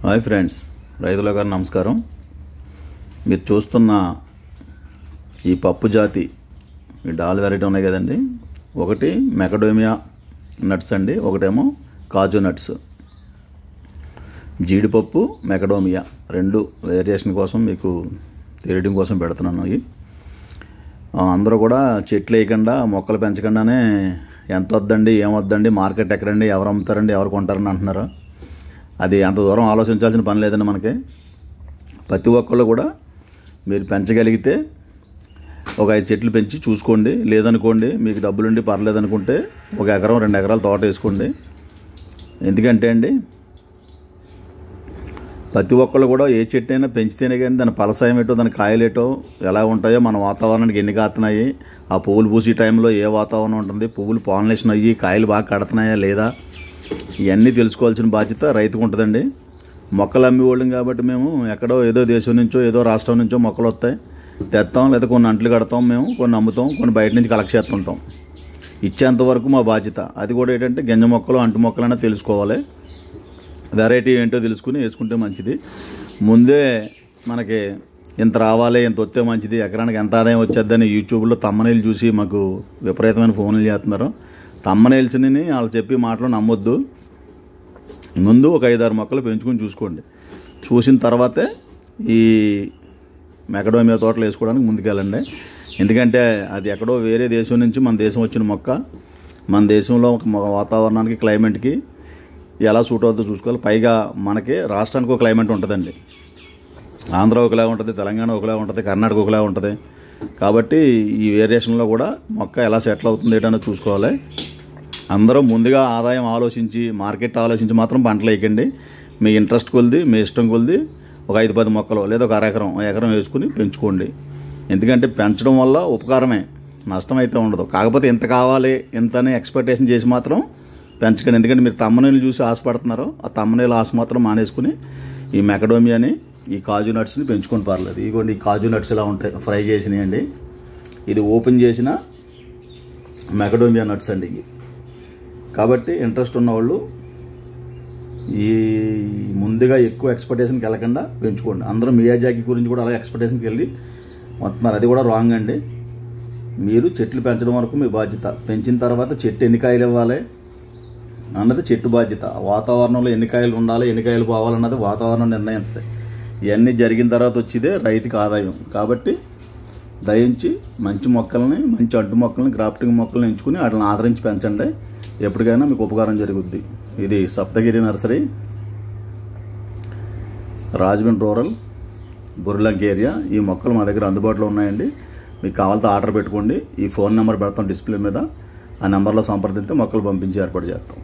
Hi friends, రైతుల గారు నమస్కారం. మీరు చూస్తున్న ఈ పప్పు జాతి ఈ డాల్ వెరైటీ ఉన్నాయి కదండి. ఒకటి మెకడోమియా నట్స్ అండి, ఒకటేమో కాజు నట్స్. జీడిపప్పు మెకడోమియా రెండు వేరియేషన్ కోసం మీకు తెలియడం కోసం పెడుతున్నాను. ఇవి అందరూ కూడా చెట్లు వేయకుండా మొక్కలు పెంచకుండానే ఎంత వద్దండి ఏమొద్దండి మార్కెట్ ఎక్కడండి ఎవరు అమ్ముతారండి ఎవరు కొంటారని అంటున్నారు. అది అంత దూరం ఆలోచించాల్సిన పని లేదండి. మనకి ప్రతి ఒక్కళ్ళు కూడా మీరు పెంచగలిగితే ఒక 5 చెట్లు పెంచి చూసుకోండి. లేదనుకోండి మీకు డబ్బులుండి పర్లేదనుకుంటే 1 ఎకరం 2 ఎకరాల తోట వేసుకోండి. ఎందుకంటే అండి ప్రతి ఒక్కళ్ళు కూడా ఏ చెట్టు అయినా పెంచితేనే కానీ దాని ఫలసాయం ఏటో దాని కాయలేటో ఎలా ఉంటాయో, మన వాతావరణానికి ఎన్ని కాస్తున్నాయి, ఆ పువ్వులు పూసే టైంలో ఏ వాతావరణం ఉంటుంది, పువ్వులు పాలినేషన్ అయ్యి కాయలు బాగా కడుతున్నాయా లేదా, ఇవన్నీ తెలుసుకోవాల్సిన బాధ్యత రైతుకు ఉంటుందండి. మొక్కలు అమ్మేవాళ్ళం కాబట్టి మేము ఎక్కడో ఏదో దేశం నుంచో ఏదో రాష్ట్రం నుంచో మొక్కలు వస్తాయి తెస్తాం, లేదా కొన్ని అంట్లు కడతాం, మేము కొన్ని అమ్ముతాం, కొన్ని బయట నుంచి కలెక్ట్ చేస్తుంటాం. ఇచ్చేంతవరకు మా బాధ్యత. అది కూడా ఏంటంటే గింజ మొక్కలు అంటు మొక్కలైనా తెలుసుకోవాలి, వెరైటీ ఏంటో తెలుసుకుని వేసుకుంటే మంచిది. ముందే మనకి ఇంత రావాలి ఇంత వస్తే మంచిది, ఎకరానికి ఎంత ఆదాయం వచ్చేద్దని యూట్యూబ్లో తమ్మనేలు చూసి మాకు విపరీతమైన ఫోన్లు చేస్తున్నారు. తమ్మనేల్స్ని వాళ్ళు చెప్పి మాటలు నమ్మొద్దు. ముందు ఒక 5-6 మొక్కలు పెంచుకొని చూసుకోండి. చూసిన తర్వాతే ఈ మెకడోమియా తోటలు వేసుకోవడానికి ముందుకెళ్ళండి. ఎందుకంటే అది ఎక్కడో వేరే దేశం నుంచి మన దేశం వచ్చిన మొక్క. మన దేశంలో వాతావరణానికి క్లైమేట్కి ఎలా సూట్ అవుతుందో చూసుకోవాలి. పైగా మనకి రాష్ట్రానికి ఒక క్లైమేట్ ఉంటుందండి. ఆంధ్ర ఒకలా ఉంటుంది, తెలంగాణ ఒకలా ఉంటుంది, కర్ణాటక ఒకలా ఉంటుంది. కాబట్టి ఈ వేరియేషన్లో కూడా మొక్క ఎలా సెటిల్ అవుతుంది ఏంటనే చూసుకోవాలి. అందరూ ముందుగా ఆదాయం ఆలోచించి మార్కెట్ ఆలోచించి మాత్రం పంటలు వేయకండి. మీ ఇంట్రెస్ట్ కొలిది మీ ఇష్టం కొలిది ఒక 5-10 మొక్కలు లేదా ఒక ఎకరం వేసుకుని పెంచుకోండి. ఎందుకంటే పెంచడం వల్ల ఉపకారమే, నష్టం అయితే ఉండదు. కాకపోతే ఎంత కావాలి ఎంతనే ఎక్స్పెక్టేషన్ చేసి మాత్రం పెంచకండి. ఎందుకంటే మీరు తమ్మనేలు చూసి ఆశపడుతున్నారు, ఆ తమ్మనేలు ఆశ మాత్రం మానేసుకుని ఈ మెకడోమియాని ఈ కాజు నట్స్ని పెంచుకొని పర్లేదు. ఇదిగోండి ఈ కాజు నట్స్ ఇలా ఉంటాయి, ఫ్రై చేసినాయండి. ఇది ఓపెన్ చేసిన మెకడోమియా నట్స్ అండి ఇవి. కాబట్టి ఇంట్రెస్ట్ ఉన్నవాళ్ళు ఈ ముందుగా ఎక్కువ ఎక్స్పెక్టేషన్కి వెళ్ళకుండా పెంచుకోండి. అందరూ మియాజాకి గురించి కూడా అలా ఎక్స్పెక్టేషన్కి వెళ్ళి వస్తున్నారు, అది కూడా రాంగ్ అండి. మీరు చెట్లు పెంచడం వరకు మీ బాధ్యత. పెంచిన తర్వాత చెట్టు ఎన్ని కాయలు ఇవ్వాలి అన్నది చెట్టు బాధ్యత. వాతావరణంలో ఎన్ని కాయలు ఉండాలి ఎన్ని కాయలు పోవాలన్నది వాతావరణం నిర్ణయిస్తుంది. ఇవన్నీ జరిగిన తర్వాత వచ్చేదే రైతుకి ఆదాయం. కాబట్టి దయించి మంచి మొక్కల్ని, మంచి అడ్డు మొక్కల్ని, గ్రాఫ్టింగ్ మొక్కల్ని ఎంచుకుని వాటిని ఆదరించి పెంచండి. ఎప్పటికైనా మీకు ఉపకారం జరుగుద్ది. ఇది Saptagiri nursery, Rajahmundry rural, Burlanka area. ఈ మొక్కలు మా దగ్గర అందుబాటులో ఉన్నాయండి. మీకు కావాలంటే ఆర్డర్ పెట్టుకోండి. ఈ ఫోన్ నెంబర్ పెడతాం డిస్ప్లే మీద. ఆ నెంబర్లో సంప్రదింస్తే మొక్కలు పంపించి ఏర్పాటు చేస్తాం.